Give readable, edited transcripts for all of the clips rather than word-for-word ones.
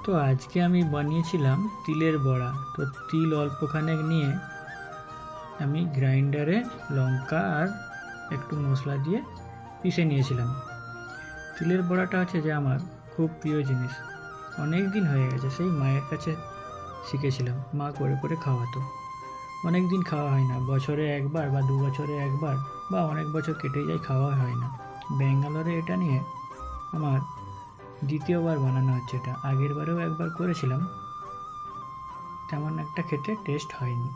তো আজকে আমি বানিয়েছিলাম তিলের বড়া। তো তিল অল্পখানেক নিয়ে আমি গ্রাইন্ডারে লঙ্কা আর একটু মশলা দিয়ে পিষে নিয়েছিলাম। তিলের বড়াটা আছে যে আমার খুব প্রিয় জিনিস। অনেক দিন হয়ে গেছে, সেই মায়ের কাছে শিখেছিলাম, মা করে করে খাওয়াতো। অনেক দিন খাওয়া হয় না, বছরে একবার বা 2 বছরে একবার বা অনেক বছর কেটে যায়, খাওয়া হয় না। ব্যাঙ্গালোরে এটা নিয়ে আমার দ্বিতীয়বার বানানো হচ্ছে এটা। আগের বারেও একবার করেছিলাম, তেমন একটা খেতে টেস্ট হয়নি।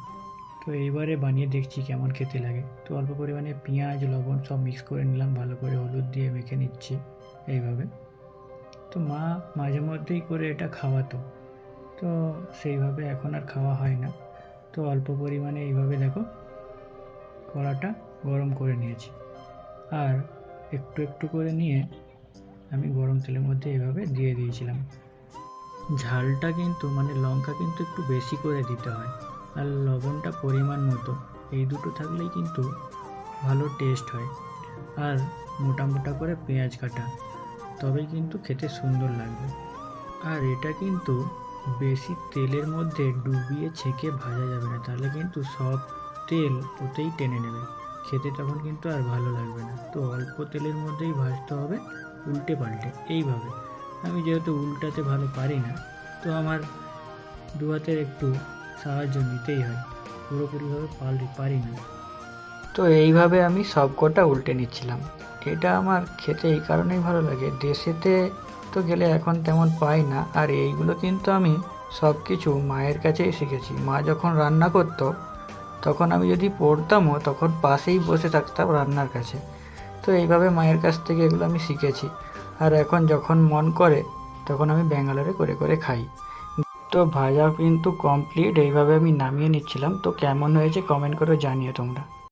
তো এইবারে বানিয়ে দেখছি কেমন খেতে লাগে। তো অল্প পরিমাণে পেঁয়াজ লবণ সব মিক্স করে নিলাম, ভালো করে হলুদ দিয়ে মেখে নিচ্ছি এইভাবে। তো মা মাঝে মধ্যেই করে এটা খাওয়াতো, তো সেইভাবে এখন আর খাওয়া হয় না। তো অল্প পরিমাণে এইভাবে দেখো কড়াটা গরম করে নিয়েছি, আর একটু একটু করে নিয়ে আমি গরম তেলের মধ্যে এইভাবে দিয়ে দিয়েছিলাম। ঝালটা কিন্তু লঙ্কা কিন্তু একটু বেশি করে দিতে হয়, আর লবণটা পরিমাণ মতো। এই দুটো থাকলেই কিন্তু ভালো টেস্ট হয়। আর মোটা মোটা করে পেঁয়াজ কাটা, তবেই কিন্তু খেতে সুন্দর লাগবে। আর এটা কিন্তু বেশি তেলের মধ্যে ডুবিয়ে ছেঁকে ভাজা যাবে না, তাহলে কিন্তু সব তেল ওতেই টেনে নেবে, খেতে তখন কিন্তু আর ভালো লাগবে না। তো অল্প তেলের মধ্যেই ভাজতে হবে, উল্টে পাল্টে এইভাবে। আমি যেহেতু উল্টাতে ভালো পারি না, তো আমার দু হাতের একটু সাহায্য নিতেই হয়, পুরোপুরিভাবে পারি না। তো এইভাবে আমি সব কটা উল্টে নিচ্ছিলাম। এটা আমার খেতে এই কারণেই ভালো লাগে, দেশেতে তো গেলে এখন তেমন পাই না। আর এইগুলো কিন্তু আমি সব কিছু মায়ের কাছেই শিখেছি। মা যখন রান্না করতো তখন আমি যদি পড়তামও, তখন পাশেই বসে থাকতাম রান্নার কাছে। তো এইভাবে মায়ের কাছ থেকে এগুলো আমি শিখেছি। আর এখন যখন মন করে তখন আমি ব্যাঙ্গালোরে করে করে খাই। তো ভাজা কিন্তু কমপ্লিট, এইভাবে আমি নামিয়ে নিচ্ছিলাম। তো কেমন হয়েছে কমেন্ট করে জানিও তোমরা।